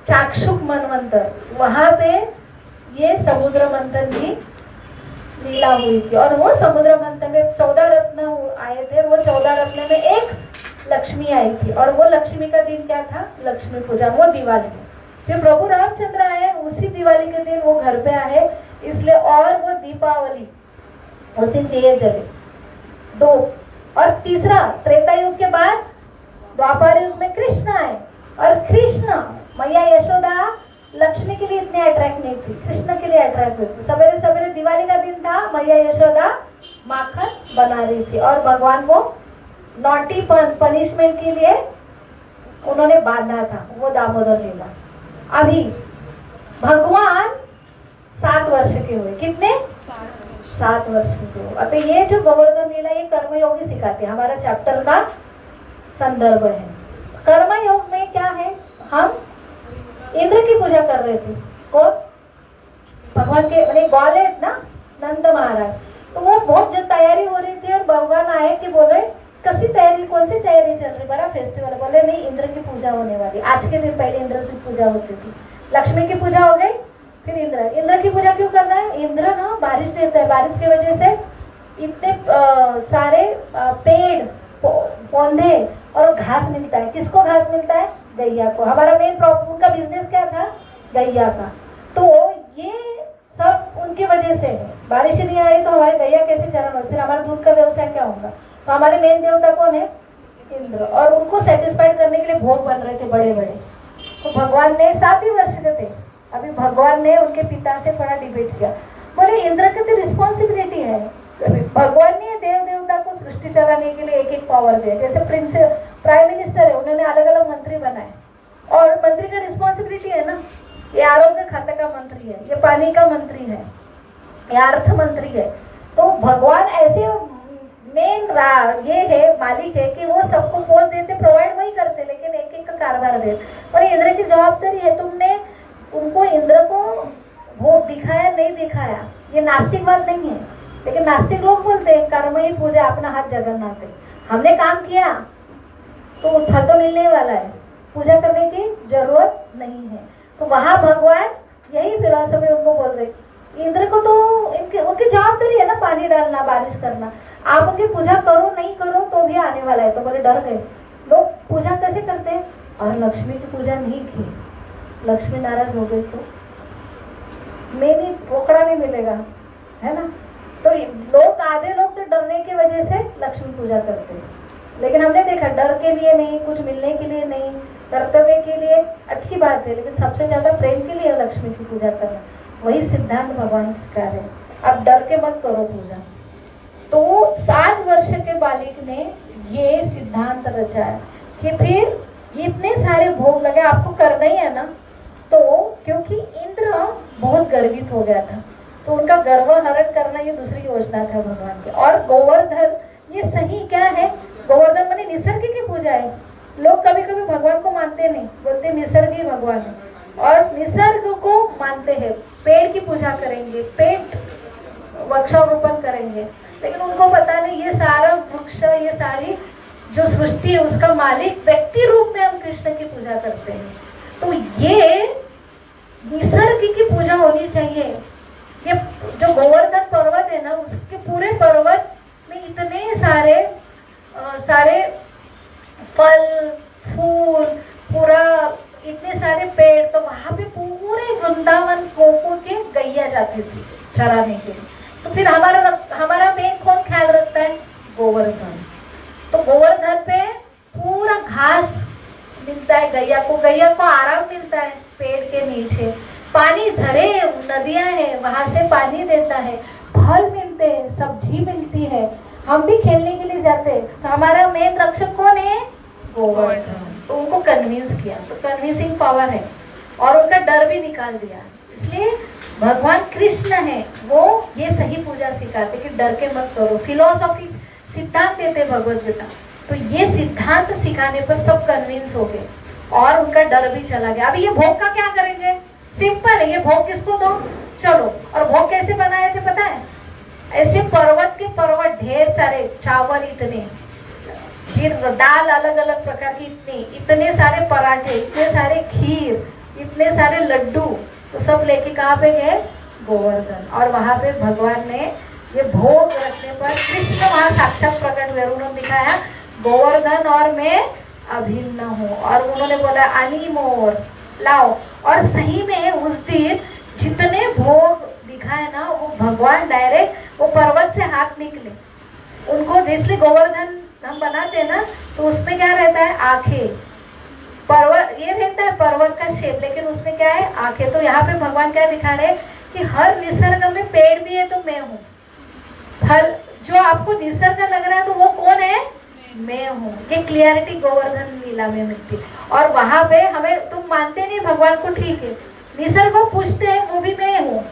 Speaker 1: चाक्षुक मनवंतर, वहां पे ये समुद्र मंथन की लीला हुई थी। और वो समुद्र मंथन में 14 रत्न आए थे। वो 14 रत्न में एक लक्ष्मी आई थी और वो लक्ष्मी का दिन क्या था? लक्ष्मी पूजा, वो दिवाली। फिर प्रभु रामचंद्र आए उसी दिवाली के दिन, वो घर पे आए इसलिए, और वो दीपावली उस दिन दिए जले 2। और तीसरा त्रेता युग के बाद द्वापर युग में कृष्ण आए, और कृष्ण मैया यशोदा लक्ष्मी के लिए इतने अट्रैक्ट नहीं थी, कृष्ण के लिए अट्रैक्ट हुई थी। सवेरे सवेरे दिवाली का दिन था, मैया यशोदा माखन बना रही थी और भगवान को नॉटी पनिशमेंट के लिए उन्होंने बांधा था, वो दामोदर लीला। अभी भगवान 7 वर्ष के हुए। कितने? 7 वर्ष के हुए। अतः ये जो गोवर्धन लीला ये कर्मयोगी सिखाते हैं, हमारा चैप्टर का संदर्भ है। कर्मयोग में क्या है? हम इंद्र की पूजा कर रहे थे, कौन? भगवान के मैंने गॉलेट ना, नंद महाराज। तो वो बहुत जो तैयारी हो रही थी और भगवान आए कि बोले कैसी तैयारी, कौन सी तैयारी चल रही? बड़ा फेस्टिवल। बोले नहीं, इंद्र की पूजा होने वाली। आज के दिन पहले इंद्र की पूजा होती थी, लक्ष्मी की पूजा हो गई, फिर इंद्र की पूजा क्यों करना है? इंद्र ना बारिश देता है, बारिश की वजह से इतने सारे पेड़ पौधे और घास मिलता है। किसको घास मिलता है? गैया को। हमारा मेन प्रॉब्लम का बिजनेस क्या था? गैया का। तो ये सब उनकी वजह से है। बारिश नहीं आई तो हमारी गैया कैसे चरण होगी, फिर हमारा दूध का व्यवसाय क्या होगा? तो हमारे मेन देवता कौन है? इंद्र। और उनको सेटिस्फाइड करने के लिए भोग बन रहे थे बड़े बड़े। तो भगवान ने 7 ही वर्ष के थे, अभी भगवान ने उनके पिता से थोड़ा डिबेट किया, बोले इंद्र की तो रिस्पॉन्सिबिलिटी है। भगवान ने देव देवता को सृष्टि चलाने के लिए एक एक पावर दिया। जैसे प्राइम मिनिस्टर है, उन्होंने अलग अलग मंत्री बनाए, और मंत्री का रिस्पॉन्सिबिलिटी है ना, ये आरोग्य खाते का मंत्री है, ये पानी का मंत्री है, ये अर्थ मंत्री है। तो भगवान ऐसे मेन ये है, मालिक है कि वो सबको पोस्ट देते, प्रोवाइड वही करते, लेकिन एक एक का कारभार देते। और इंद्र की जवाबदारी है, तुमने उनको इंद्र को भोग दिखाया नहीं दिखाया, ये नास्तिकवाद नहीं है। लेकिन नास्तिक लोग बोलते हैं कर्म ही पूजा, अपना हाथ जगन्नाथ है। हमने काम किया तो फल तो मिलने वाला है, पूजा करने की जरूरत नहीं है। तो वहां भगवान यही फिलॉसफी उनको बोल रहे, इंद्र को तो उनकी जवाबदारी है ना पानी डालना, बारिश करना। आप उनकी पूजा करो नहीं करो तो भी आने वाला है। तो बोले डर गए लोग, पूजा कैसे करते हैं? और लक्ष्मी की पूजा नहीं की, लक्ष्मी नाराज हो गई तो मैं नहीं, रोकड़ा नहीं मिलेगा, है ना। तो लोग, आधे लोग तो डरने की वजह से लक्ष्मी पूजा करते हैं, लेकिन हमने देखा डर के लिए नहीं, कुछ मिलने के लिए नहीं, कर्तव्य के लिए अच्छी बात है, लेकिन सबसे ज्यादा प्रेम के लिए लक्ष्मी की पूजा करना। वही सिद्धांत भगवान सिखा रहे, अब डर के मत करो पूजा। तो 7 वर्ष के बालिक ने ये सिद्धांत रचाया कि फिर इतने सारे भोग लगे, आपको करना ही है ना। तो क्योंकि इंद्र बहुत गर्वित हो गया था, तो उनका गर्व हरण करना ये दूसरी योजना था भगवान की। और गोवर्धन, ये सही क्या है? गोवर्धन माने निसर्ग की पूजा है। लोग कभी कभी भगवान को मानते नहीं, बोलते निसर्ग ही भगवान है, और निसर्ग को मानते हैं। पेड़ की पूजा करेंगे, पेड़ वृक्षारोपण करेंगे, लेकिन उनको पता नहीं ये सारा वृक्ष, ये सारी जो सृष्टि है उसका मालिक व्यक्ति रूप में हम कृष्ण की पूजा करते हैं। तो ये निसर्ग की पूजा होनी चाहिए। ये जो गोवर्धन पर्वत है ना, उसके पूरे पर्वत में इतने सारे फल फूल, पूरा इतने सारे पेड़, तो वहां पे पूरे वृंदावन गोपो के गैया जाती थी चराने के लिए। तो फिर हमारा मेन कौन ख्याल रखता है? गोवर्धन। तो गोवर्धन पे पूरा घास मिलता है गैया को आराम मिलता है पेड़ के नीचे, पानी झरे नदियां हैं वहां से पानी देता है, फल मिलते हैं, सब्जी मिलती है, हम भी खेलने के लिए जाते हैं। तो हमारा मेन रक्षक कौन है? गोवर्धन। तो उनको कन्विंस किया, तो कन्विंसिंग पावर है, और उनका डर भी निकाल दिया। इसलिए भगवान कृष्ण है, वो ये सही पूजा सिखाते कि डर के मत करो। फिलोसॉफी सिद्धांत देते भगवत गीता, तो ये सिद्धांत सिखाने पर सब कन्विंस हो गए और उनका डर भी चला गया। अभी ये भोग का क्या करेंगे? सिंपल है, ये भोग किसको दो, चलो। और भोग कैसे बनाए थे पता है? ऐसे पर्वत के पर्वत, ढेर सारे चावल, इतने फिर दाल अलग अलग प्रकार की, इतने सारे पराठे, इतने सारे खीर, इतने सारे लड्डू, तो सब लेके कहाँ पे गए? गोवर्धन। और वहां पे भगवान ने ये भोग रखने पर कृष्ण वहां साक्षात प्रकट हुए, उन्होंने दिखाया गोवर्धन और मैं अभिन्न हूँ, और उन्होंने बोला आनी मोर लाओ। और सही में उस दिन जितने भोग दिखाए ना, वो भगवान डायरेक्ट वो पर्वत से हाथ निकले उनको। इसलिए गोवर्धन हम बनाते हैं ना, तो उसमें क्या रहता है? आंखें, पर्वत ये रहता है पर्वत का शेप, लेकिन उसमें क्या है? आंखें। तो यहाँ पे भगवान क्या दिखा रहे हैं कि हर निसर्ग में पेड़ भी है तो मैं हूँ, फल जो आपको निसर्ग लग रहा है तो वो कौन है? मैं हूँ। ये क्लियरिटी गोवर्धन लीला में मिलती। और वहां पे हमें, तुम मानते नहीं भगवान को, ठीक है, निसर्ग को पूछते हैं, वो भी मैं हूँ,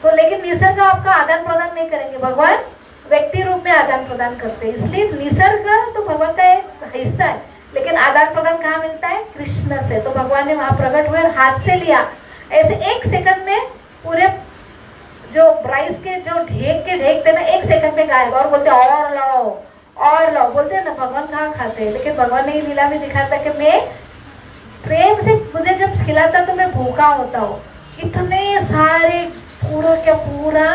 Speaker 1: तो लेकिन निसर्ग आपका आदान प्रदान नहीं करेंगे, भगवान व्यक्ति रूप में आदान प्रदान करते हैं। इसलिए निसर्ग तो भगवान का एक हिस्सा है, लेकिन आदान प्रदान कहाँ मिलता है? कृष्ण से। तो भगवान ने वहां प्रकट हुए, हाथ से लिया, ऐसे 1 सेकंड में पूरे जो राइस के जो ढेक थे ना, 1 सेकंड में गायब। और बोलते और लाओ, बोलते हैं ना, भगवान कहाँ खाते हैं? लेकिन भगवान ने लीला में दिखाया था कि मैं प्रेम से मुझे जब खिलाता तो मैं भूखा होता हूँ। इतने सारे पूरा क्या पूरा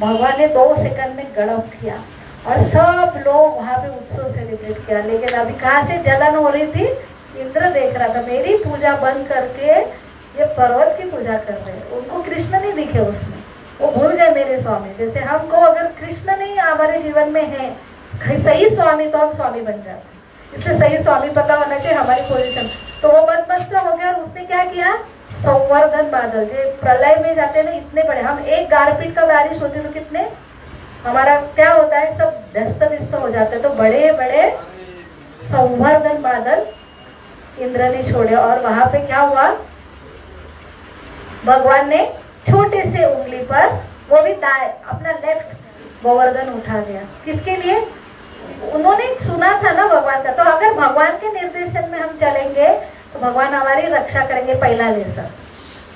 Speaker 1: भगवान ने 2 सेकंड में गड़म किया और सब लोग वहां पे उत्सव सेलिब्रेट किया। लेकिन अभी कहाँ से जलन हो रही थी, इंद्र देख रहा था मेरी पूजा बंद करके ये पर्वत की पूजा कर रहे हैं। उनको कृष्ण नहीं दिखे उसमें, वो भूल गए मेरे स्वामी। जैसे हमको अगर कृष्ण नहीं हमारे जीवन में है, सही स्वामी, तो हम स्वामी बन जाते हैं। इसलिए सही स्वामी पता होना चाहिए हमारी पोजीशन। तो वो मस्त हो गया और उसने क्या किया, संवर्धन बादल, जो प्रलय में जाते ना इतने बड़े, हम एक गारपीट का बारिश होती तो कितने हमारा क्या होता है, सब ध्वस्त विस्त हो जाते। तो बड़े बड़े संवर्धन बादल इंद्र ने छोड़े और वहां पे क्या हुआ, भगवान ने छोटे से उंगली पर, वो भी दाएं अपना लेफ्ट गोवर्धन उठा दिया। किसके लिए, उन्होंने सुना था ना भगवान का। तो अगर भगवान के निर्देशन में हम चलेंगे तो भगवान हमारी रक्षा करेंगे, पहला लेसन।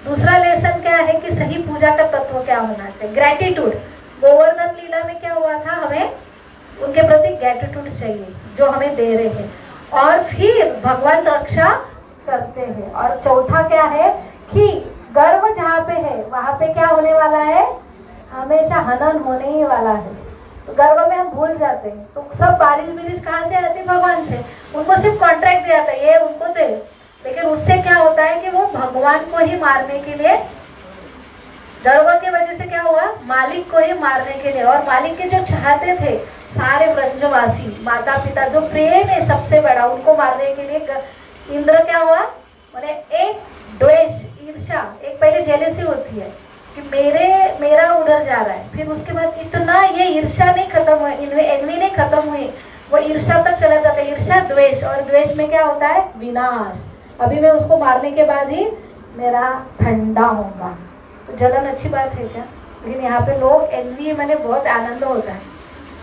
Speaker 1: दूसरा लेसन क्या है कि सही पूजा का तत्व क्या होना चाहिए, ग्रेटिट्यूड। गोवर्धन लीला में क्या हुआ था, हमें उनके प्रति ग्रेटिट्यूड चाहिए जो हमें दे रहे हैं, और फिर भगवान रक्षा करते हैं। और चौथा क्या है कि गर्व जहाँ पे है वहां पे क्या होने वाला है, हमेशा हनन होने ही वाला है। तो गर्व में हम भूल जाते हैं। तो सब बारिश बिरिश कहाँ से आती, भगवान से। उनको सिर्फ कॉन्ट्रैक्ट दिया था, ये उनको दे, लेकिन उससे क्या होता है कि वो भगवान को ही मारने के लिए, गर्व की वजह से क्या हुआ, मालिक को ही मारने के लिए। और मालिक के जो चाहते थे सारे ब्रजवासी, माता पिता, जो प्रेम है सबसे बड़ा, उनको मारने के लिए इंद्र क्या हुआ, उन्हें एक द्वेष, ईर्षा, एक पहले जेलेसी होती है कि मेरा उधर जा रहा है, फिर उसके बाद इतना ये ईर्षा नहीं खत्म हुई, एनवी नहीं खत्म हुई, वो ईर्षा तक चला जाता है। ईर्षा द्वेष, और द्वेष में क्या होता है, विनाश। अभी मैं उसको मारने के बाद ही मेरा ठंडा होगा। तो जलन अच्छी बात है क्या, लेकिन यहाँ पे लोग एनवी मैंने बहुत आनंद होता है।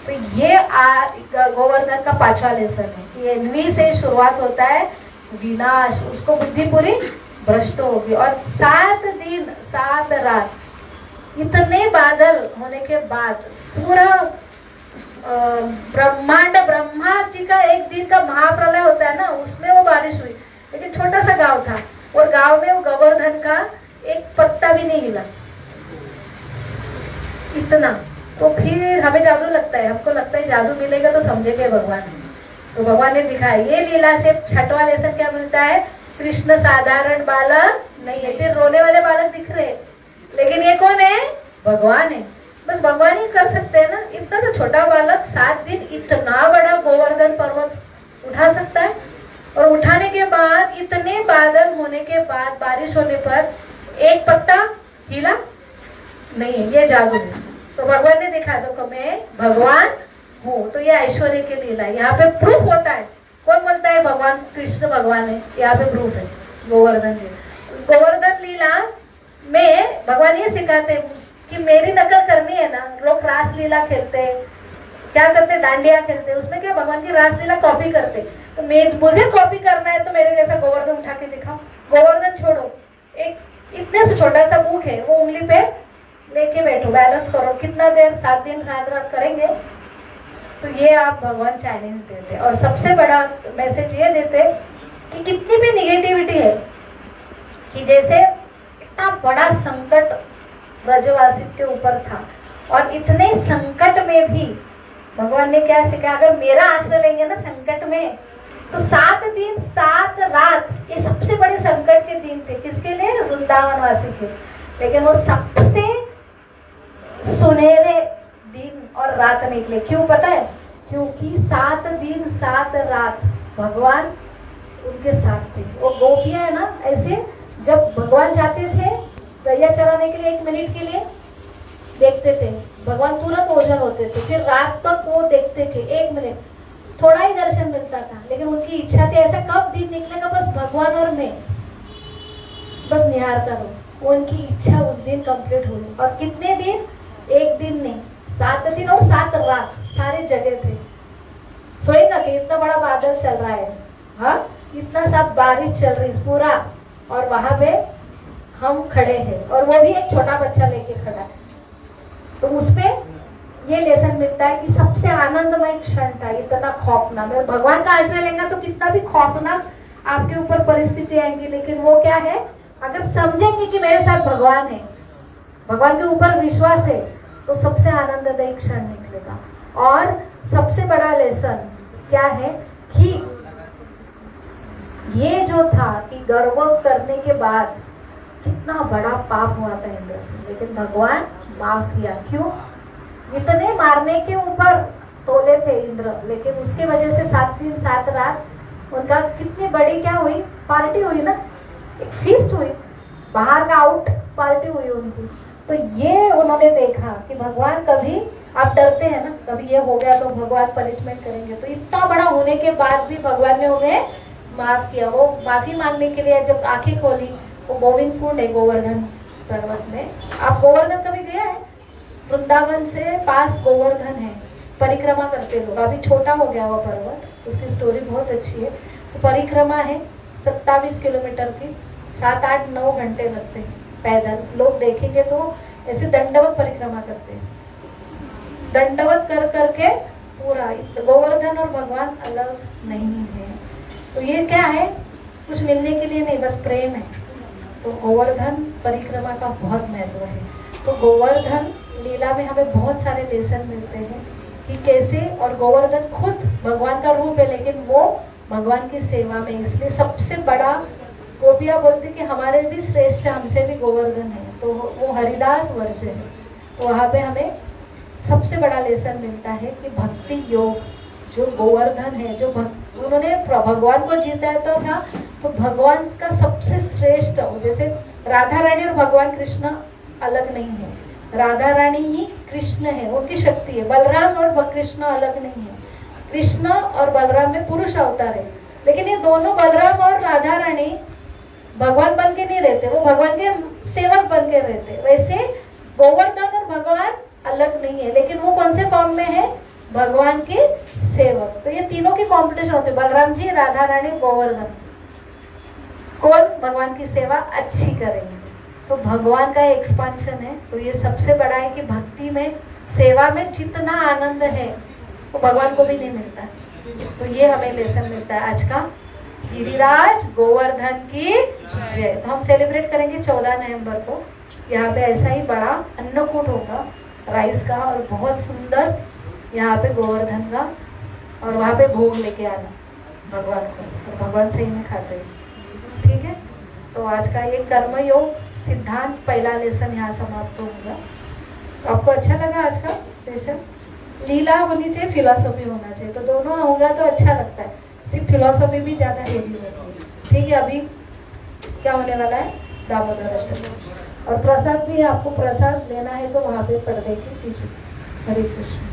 Speaker 1: तो ये गोवर्धन का 5वां लेसन है कि एनवी से शुरुआत होता है विनाश, उसको बुद्धि पूरी भ्रष्ट होगी। और 7 दिन 7 रात इतने बादल होने के बाद पूरा ब्रह्मांड, ब्रह्मा जी का एक दिन का महाप्रलय होता है ना, उसमें वो बारिश हुई। लेकिन छोटा सा गांव था और गांव में वो गोवर्धन का एक पत्ता भी नहीं हिला, इतना। तो फिर हमें जादू लगता है, हमको लगता है जादू मिलेगा तो समझेंगे भगवान। तो भगवान ने दिखाया, ये लीला से 6वां लेसन क्या मिलता है, कृष्ण साधारण बालक नहीं है। फिर रोने वाले बालक दिख रहे, लेकिन ये कौन है, भगवान है। बस भगवान ही कर सकते हैं ना। इतना तो छोटा बालक 7 दिन इतना बड़ा गोवर्धन पर्वत उठा सकता है। और उठाने के बाद इतने बादल होने के बाद, बारिश होने पर एक पत्ता हिला नहीं, ये जादू है। तो भगवान ने दिखा दो कि मैं भगवान हूँ। तो ये ऐश्वर्य के लीला, यहाँ पे प्रूफ होता है। कौन बोलता है भगवान कृष्ण भगवान है, यहाँ पे प्रूफ है गोवर्धन लीला। गोवर्धन लीला में भगवान ये सिखाते हैं कि मेरी नकल करनी है ना। लोग रास लीला खेलते हैं, क्या करते, डांडिया खेलते हैं, उसमें क्या भगवान की रास लीला कॉपी करते। तो मुझे कॉपी करना है तो मेरे जैसा गोवर्धन उठा के दिखाओ। गोवर्धन छोड़ो, एक इतने से छोटा सा बुक है, वो उंगली पे लेके बैठो, बैलेंस करो। कितना देर, 7 दिन 7 रात करेंगे। तो ये आप भगवान चैलेंज देते। और सबसे बड़ा मैसेज ये देते कि कितनी भी निगेटिविटी है, कि जैसे इतना बड़ा संकट ब्रजवासी के ऊपर था, और इतने संकट में भी भगवान ने क्या सिखाया, अगर मेरा आश्रय लेंगे ना संकट में, तो 7 दिन 7 रात, ये सबसे बड़े संकट के दिन थे। किसके लिए, वृंदावनवासी के। लेकिन वो सबसे सुनहरे दिन और रात निकले। क्यों पता है, क्योंकि 7 दिन 7 रात भगवान उनके साथ थे। वो गोपियां है ना, ऐसे जब भगवान जाते थे गैया चराने के लिए 1 मिनट के लिए देखते थे, भगवान तुरंत ओझल होते थे। फिर रात तक वो देखते थे, 1 मिनट, थोड़ा ही दर्शन मिलता था। लेकिन उनकी इच्छा थी ऐसा कब दिन निकलेगा, बस भगवान और मैं बस निहारता रहूं। वो उनकी इच्छा उस दिन कंप्लीट हुई। और कितने दिन, 1 दिन नहीं, 7 दिन और 7 रात सारे जगह थे। सोएगा कि इतना बड़ा बादल चल रहा है, हाँ, इतना सब बारिश चल रही पूरा, और वहां पे हम खड़े हैं, और वो भी एक छोटा बच्चा लेके खड़ा है। तो उसमें ये लेसन मिलता है कि सबसे आनंदमय क्षण था, इतना खौफनाक। भगवान का आश्रय लेंगे तो कितना भी खौफनाक आपके ऊपर परिस्थिति आएंगी, लेकिन वो क्या है, अगर समझेंगे कि मेरे साथ भगवान है, भगवान के ऊपर विश्वास है, तो सबसे आनंददायी क्षण निकलेगा। और सबसे बड़ा लेसन क्या है कि ये जो था कि गर्व करने के बाद कितना बड़ा पाप हुआ था इंद्र से, लेकिन भगवान माफ किया। क्यों? इतने मारने के ऊपर तोले थे इंद्र, लेकिन उसके वजह से 7 दिन 7 रात उनका कितनी बड़ी क्या हुई, पार्टी हुई ना, एक फीस्ट हुई, बाहर का आउट पार्टी हुई उनकी। तो ये उन्होंने देखा कि भगवान कभी, आप डरते हैं ना, कभी ये हो गया तो भगवान पनिशमेंट करेंगे, तो इतना बड़ा होने के बाद भी भगवान ने उन्हें माफ किया। वो माफी मांगने के लिए जब आंखें खोली, वो गोविंद कुंड है गोवर्धन पर्वत में। आप गोवर्धन कभी गया है? वृंदावन से पास गोवर्धन है, परिक्रमा करते लोग। अभी छोटा हो गया वो पर्वत, उसकी स्टोरी बहुत अच्छी है। तो परिक्रमा है 27 किलोमीटर की, 7-8-9 घंटे लगते हैं पैदल। लोग देखेंगे तो ऐसे दंडवत परिक्रमा करते हैं, दंडवत कर करके पूरा। गोवर्धन और भगवान अलग नहीं है। तो ये क्या है, कुछ मिलने के लिए नहीं, बस प्रेम है। तो गोवर्धन परिक्रमा का बहुत महत्व है। तो गोवर्धन लीला में हमें बहुत सारे लेसन मिलते हैं कि कैसे, और गोवर्धन खुद भगवान का रूप है, लेकिन वो भगवान की सेवा में, इसलिए सबसे बड़ा, गोपिया बोलती कि हमारे भी श्रेष्ठ, हमसे भी गोवर्धन है, तो वो हरिदास वर्ष है। तो वहाँ पे हमें सबसे बड़ा लेसन मिलता है कि भक्ति योग जो गोवर्धन है, जो उन्होंने भगवान को जीता तो था, तो भगवान का सबसे श्रेष्ठ, जैसे राधा रानी और भगवान कृष्ण अलग नहीं है, राधा रानी ही कृष्ण है, उनकी शक्ति है। बलराम और कृष्ण अलग नहीं है, कृष्ण और बलराम में पुरुष अवतार है, लेकिन ये दोनों बलराम और राधा रानी भगवान बन के नहीं रहते, वो भगवान के सेवक बन के रहते। वैसे गोवर्धन और भगवान अलग नहीं है, लेकिन वो कौन से फॉर्म में है, भगवान के सेवक। तो ये तीनों की कॉम्पिटिशन होती है, बलराम जी, राधा रानी, गोवर्धन, कौन भगवान की सेवा अच्छी करेंगे। तो भगवान का एक्सपांशन है। तो ये सबसे बड़ा है कि भक्ति में, सेवा में जितना आनंद है वो भगवान को भी नहीं मिलता। तो ये हमें लेसन मिलता है आज का। गिरिराज गोवर्धन की जय। तो हम सेलिब्रेट करेंगे 14 नवंबर को। यहाँ पे ऐसा ही बड़ा अन्नकूट होगा राइस का, और बहुत सुंदर यहाँ पे गोवर्धन का, और वहाँ पे भोग लेके आना भगवान को, तो भगवान से ही में खाते हैं। ठीक है, तो आज का ये कर्मयोग सिद्धांत पहला लेसन यहाँ समाप्त होगा। तो आपको अच्छा लगा आज का सेशन? लीला होनी चाहिए, फिलॉसफी होना चाहिए, तो दोनों होगा तो अच्छा लगता है। सिर्फ फिलॉसफी भी ज्यादा हेवी होती है। ठीक है, अभी क्या होने वाला है, दामोदर अष्टमी, और प्रसाद भी आपको प्रसाद लेना है तो वहाँ पे पर्दे के पीछे। हरे कृष्ण।